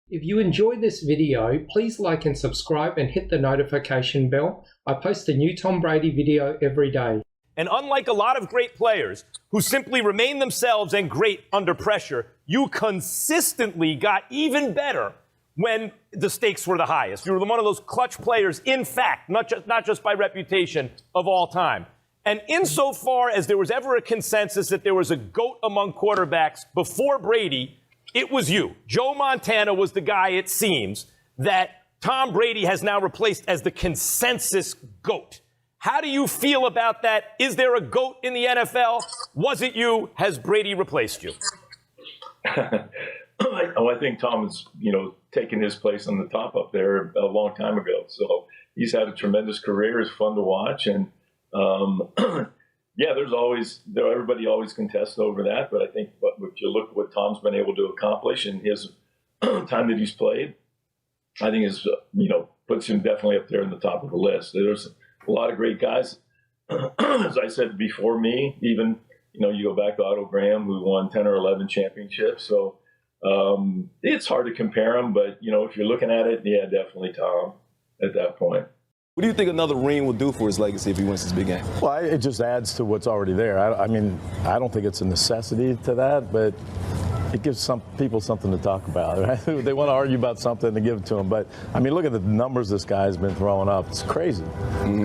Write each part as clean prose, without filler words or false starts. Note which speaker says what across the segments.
Speaker 1: If you enjoyed this video, please like and subscribe and hit the notification bell. I post a new Tom Brady video every day.
Speaker 2: And unlike a lot of great players who simply remain themselves and great under pressure, you consistently got even better when the stakes were the highest. You were one of those clutch players, in fact, not just by reputation, of all time. And insofar as there was ever a consensus that there was a GOAT among quarterbacks before Brady, it was you. Joe Montana was the guy, it seems, that Tom Brady has now replaced as the consensus GOAT. How do you feel about that? Is there a GOAT in the NFL? Was it you? Has Brady replaced you?
Speaker 3: I think Tom has, taken his place on the top up there a long time ago. So he's had a tremendous career. It's fun to watch. And, yeah, everybody always contests over that. But I think if you look at what Tom's been able to accomplish in his time that he's played, I think is, puts him definitely up there in the top of the list. There's a lot of great guys. As I said before me, even, you go back to Otto Graham, who won 10 or 11 championships. So it's hard to compare them. But, if you're looking at it, yeah, definitely Tom at that point.
Speaker 4: What do you think another ring will do for his legacy if he wins this big game?
Speaker 5: Well, it just adds to what's already there. I mean, I don't think it's a necessity to that, but it gives some people something to talk about. Right? They want to argue about something to give it to them. But, I mean, look at the numbers this guy's been throwing up. It's crazy.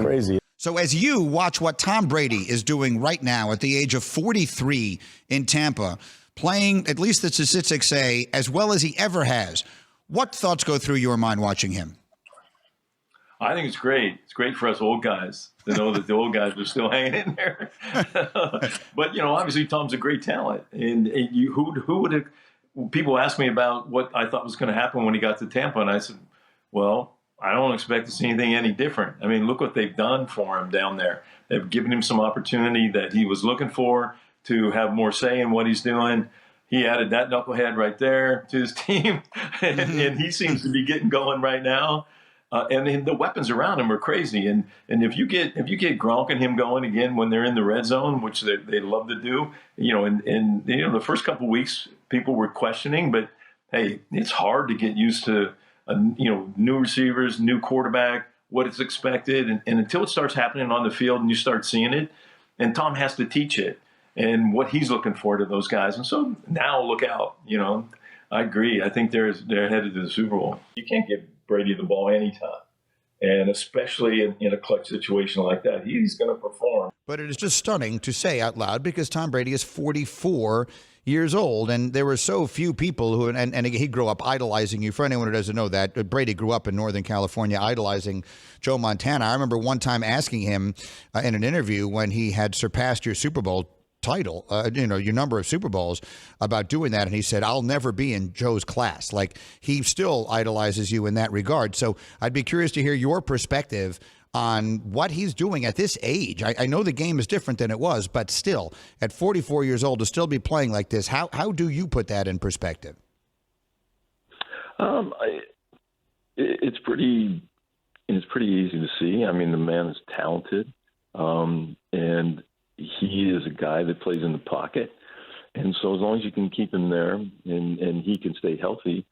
Speaker 5: Crazy.
Speaker 6: So as you watch what Tom Brady is doing right now at the age of 43 in Tampa, playing, at least the statistics say, as well as he ever has, what thoughts go through your mind watching him?
Speaker 3: I think it's great. It's great for us old guys to know that the old guys are still hanging in there. But, obviously Tom's a great talent. And who would have – people ask me about what I thought was going to happen when he got to Tampa. And I said, well, I don't expect to see anything any different. I mean, look what they've done for him down there. They've given him some opportunity that he was looking for to have more say in what he's doing. He added that knucklehead right there to his team. And he seems to be getting going right now. And the weapons around him are crazy. And if you get Gronk and him going again when they're in the red zone, which they love to do, the first couple of weeks people were questioning, but hey, it's hard to get used to new receivers, new quarterback, what is expected, and until it starts happening on the field and you start seeing it, and Tom has to teach it and what he's looking for to those guys. And so now look out. I agree. I think they're headed to the Super Bowl. You can't give Brady the ball anytime, and especially in a clutch situation like that, he's going to perform.
Speaker 6: But it is just stunning to say out loud because Tom Brady is 44 years old, and there were so few people who, and he grew up idolizing you. For anyone who doesn't know that, Brady grew up in Northern California idolizing Joe Montana. I remember one time asking him in an interview when he had surpassed your Super Bowl title, your number of Super Bowls, about doing that. And he said, I'll never be in Joe's class. Like, he still idolizes you in that regard. So I'd be curious to hear your perspective on what he's doing at this age. I know the game is different than it was, but still, at 44 years old, to still be playing like this, how do you put that in perspective?
Speaker 7: It's pretty easy to see. I mean, the man is talented, and he is a guy that plays in the pocket. And so as long as you can keep him there and he can stay healthy,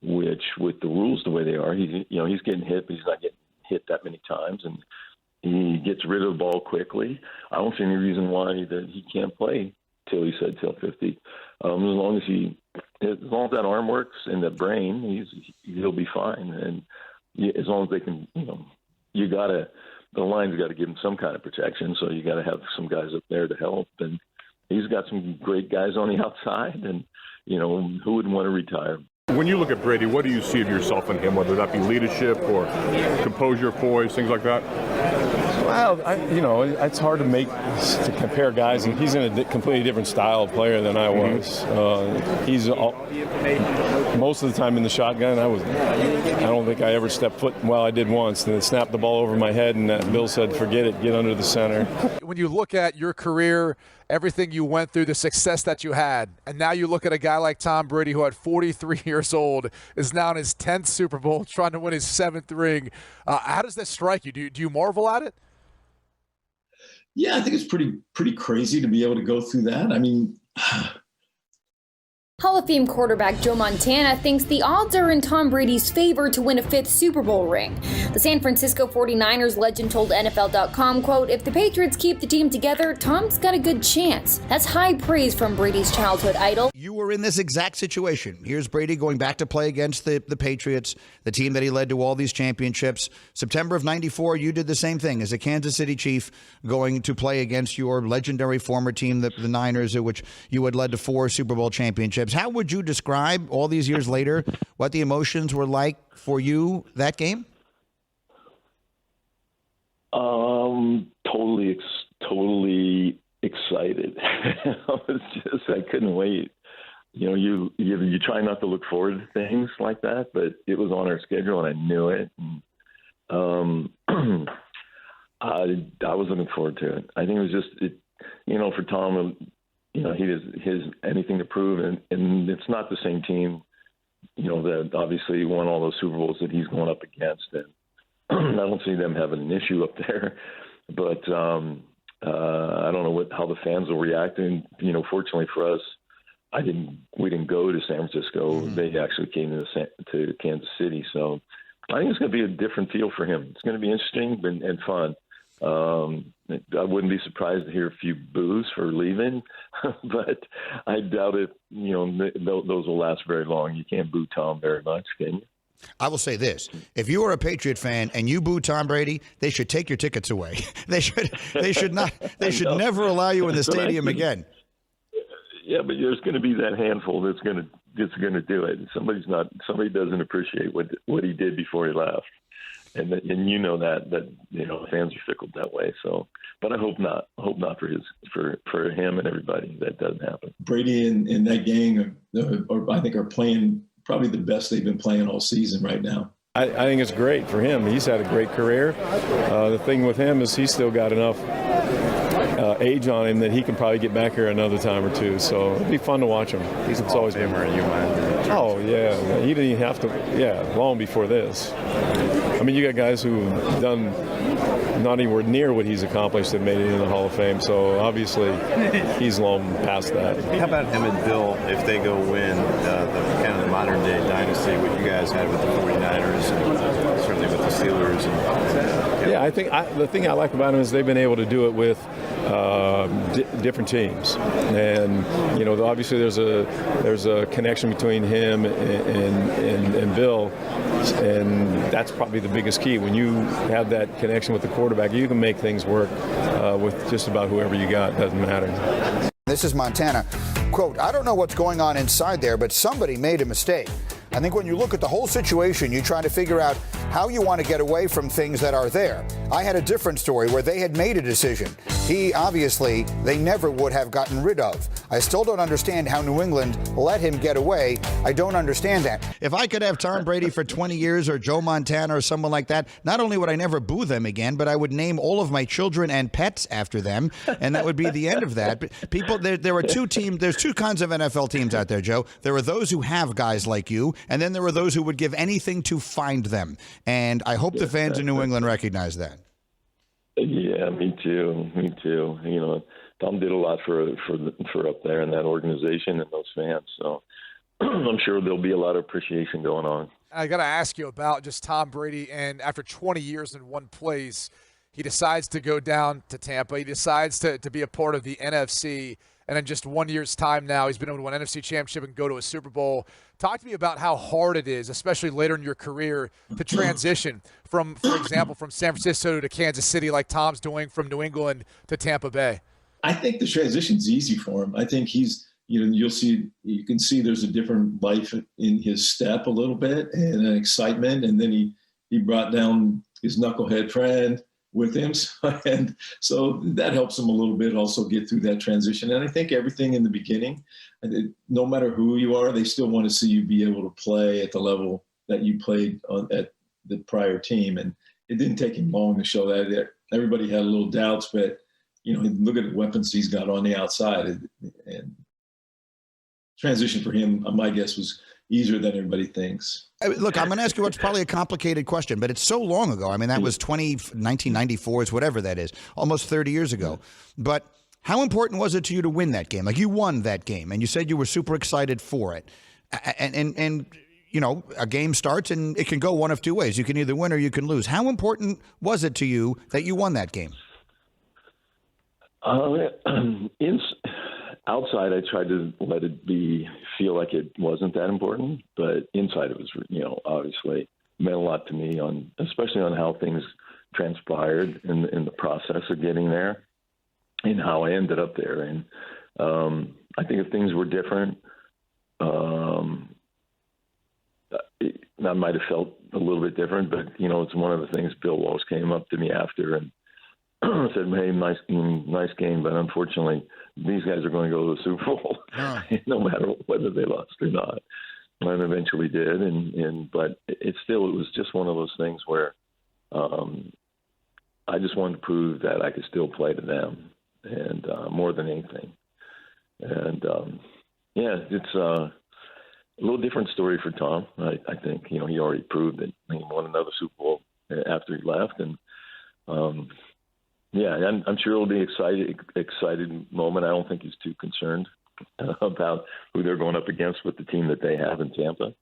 Speaker 7: which with the rules the way they are, he's getting hit, but he's not getting hit that many times, and he gets rid of the ball quickly. I don't see any reason why that he can't play till 50. As long as that arm works and the brain, he'll be fine. And as long as they can, the line's got to give him some kind of protection. So you got to have some guys up there to help. And he's got some great guys on the outside, and who wouldn't want to retire?
Speaker 8: When you look at Brady, what do you see of yourself in him, whether that be leadership or composure, poise, things like that?
Speaker 5: Well, it's hard to compare guys, and he's in a completely different style of player than I was. He's most of the time in the shotgun. I don't think I ever stepped foot. Well, I did once, and then snapped the ball over my head, and Bill said, "Forget it, get under the center."
Speaker 9: When you look at your career, everything you went through, the success that you had, and now you look at a guy like Tom Brady, who at 43 years old is now in his 10th Super Bowl, trying to win his 7th ring. How does that strike you? Do you marvel at it?
Speaker 10: Yeah, I think it's pretty crazy to be able to go through that. I mean, Hall of Fame quarterback Joe Montana thinks the odds are in Tom Brady's favor to win a 5th Super Bowl ring. The San Francisco 49ers legend told NFL.com, quote, "If the Patriots keep the team together, Tom's got a good chance." That's high praise from Brady's childhood idol.
Speaker 6: You were in this exact situation. Here's Brady going back to play against the Patriots, the team that he led to all these championships. September of '94, you did the same thing as a Kansas City Chief, going to play against your legendary former team, the Niners, which you had led to 4 Super Bowl championships. How would you describe, all these years later, what the emotions were like for you that game?
Speaker 7: Totally excited. I couldn't wait. You know, you try not to look forward to things like that, but it was on our schedule and I knew it. And, I was looking forward to it. I think it was just, for Tom, he has anything to prove, and it's not the same team, that obviously won all those Super Bowls that he's going up against. And I don't see them having an issue up there, but I don't know how the fans will react. And fortunately for us, we didn't go to San Francisco. Mm-hmm. They actually came to Kansas City. So I think it's going to be a different feel for him. It's going to be interesting and fun. I wouldn't be surprised to hear a few boos for leaving, but I doubt it. Those will last very long. You can't boo Tom very much, can you?
Speaker 6: I will say this: if you are a Patriot fan and you boo Tom Brady, they should take your tickets away. They should not. They should never allow you in the stadium again.
Speaker 7: Yeah, but there's going to be that handful that's going to do it. Somebody doesn't appreciate what he did before he left. And that fans are fickle that way. So, but I hope not. I hope not for him and everybody that doesn't happen.
Speaker 11: Brady and that gang are playing probably the best they've been playing all season right now.
Speaker 5: I think it's great for him. He's had a great career. The thing with him is he's still got enough age on him that he can probably get back here another time or two. So it'd be fun to watch him. It's always been. Oh yeah, he didn't even have to. Yeah, long before this. I mean, you got guys who've done not anywhere near what he's accomplished that made it in the Hall of Fame. So obviously, he's long past that.
Speaker 12: How about him and Bill if they go win the modern day dynasty, what you guys had with the 49ers and certainly with the Steelers?
Speaker 5: Yeah, I think the thing I like about him is they've been able to do it with different teams, and obviously there's a connection between him and Bill, and that's probably the biggest key. When you have that connection with the quarterback, you can make things work with just about whoever you got. Doesn't matter.
Speaker 6: This is Montana. Quote, "I don't know what's going on inside there, but somebody made a mistake. I think when you look at the whole situation, you try to figure out how you want to get away from things that are there. I had a different story where they had made a decision. They never would have gotten rid of. I still don't understand how New England let him get away. I don't understand that." If I could have Tom Brady for 20 years or Joe Montana or someone like that, not only would I never boo them again, but I would name all of my children and pets after them, and that would be the end of that. But people, there are two teams. There's two kinds of NFL teams out there, Joe. There are those who have guys like you, and then there are those who would give anything to find them. And I hope the fans in New England recognize that.
Speaker 7: Yeah, me too. Tom did a lot for up there in that organization and those fans. So I'm sure there'll be a lot of appreciation going on.
Speaker 9: I got to ask you about just Tom Brady, and after 20 years in one place, he decides to go down to Tampa. He decides to be a part of the NFC. And in just 1 year's time now, he's been able to win an NFC championship and go to a Super Bowl. Talk to me about how hard it is, especially later in your career, to transition from, for example, from San Francisco to Kansas City like Tom's doing, from New England to Tampa Bay.
Speaker 11: I think the transition's easy for him. I think he's, you can see there's a different life in his step a little bit and an excitement. And then he brought down his knucklehead friend with him. And so that helps him a little bit also get through that transition. And I think everything in the beginning, no matter who you are, they still want to see you be able to play at the level that you played at the prior team. And it didn't take him long to show that. Everybody had a little doubts, but look at the weapons he's got on the outside. And transition for him, my guess, was easier than everybody thinks.
Speaker 6: Look, I'm going to ask you what's probably a complicated question, but it's so long ago. I mean, that was 1994, whatever that is, almost 30 years ago. But How important was it to you to win that game? Like, you won that game, and you said you were super excited for it. And you know, a game starts, and it can go one of two ways. You can either win or you can lose. How important was it to you that you won that game?
Speaker 7: Outside, I tried to let it feel like it wasn't that important, but inside it was, you know, obviously meant a lot to me, especially on how things transpired in the process of getting there and how I ended up there. And I think if things were different, I might have felt a little bit different, but, you know, it's one of the things. Bill Walsh came up to me after and said, "Hey, nice game, but unfortunately, these guys are going to go to the Super Bowl, no matter whether they lost or not." And eventually did, but it was just one of those things where I just wanted to prove that I could still play to them, and more than anything. And it's a little different story for Tom. I think, you know, he already proved that he won another Super Bowl after he left, and I'm sure it'll be excited moment. I don't think he's too concerned about who they're going up against with the team that they have in Tampa,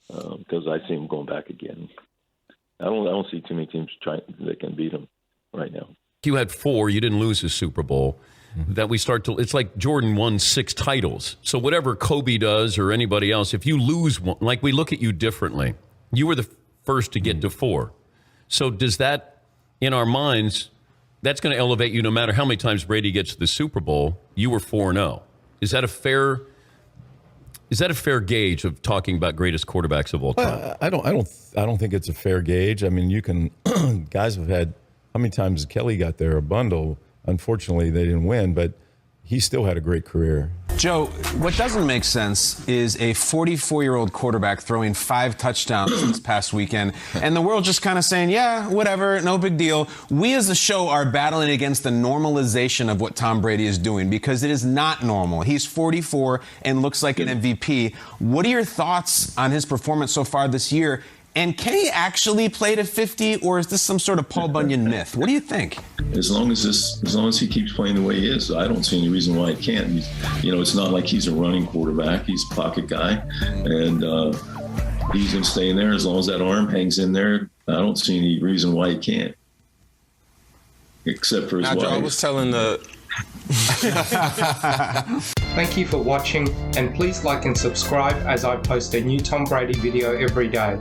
Speaker 7: because I see him going back again. I don't see too many teams that can beat him right now.
Speaker 13: You had 4. You didn't lose a Super Bowl. That we start to. It's like Jordan won 6 titles. So whatever Kobe does or anybody else, if you lose one, like, we look at you differently. You were the first to get to 4. So does that, in our minds, that's going to elevate you no matter how many times Brady gets to the Super Bowl? You were 4-0. Is that a fair gauge of talking about greatest quarterbacks of all time?
Speaker 5: I don't think it's a fair gauge. I mean, you can guys have had, how many times Kelly got there, a bundle. Unfortunately, they didn't win, but he still had a great career.
Speaker 14: Joe, what doesn't make sense is a 44-year-old quarterback throwing 5 touchdowns this past weekend, and the world just kind of saying, yeah, whatever, no big deal. We as a show are battling against the normalization of what Tom Brady is doing, because it is not normal. He's 44 and looks like an MVP. What are your thoughts on his performance so far this year? And can he actually play to 50, or is this some sort of Paul Bunyan myth? What do you think?
Speaker 11: As long as he keeps playing the way he is, I don't see any reason why he can't. It's not like he's a running quarterback. He's a pocket guy, and he's going to stay in there as long as that arm hangs in there. I don't see any reason why he can't, except for his wife.
Speaker 4: I was telling the.
Speaker 1: Thank you for watching, and please like and subscribe as I post a new Tom Brady video every day.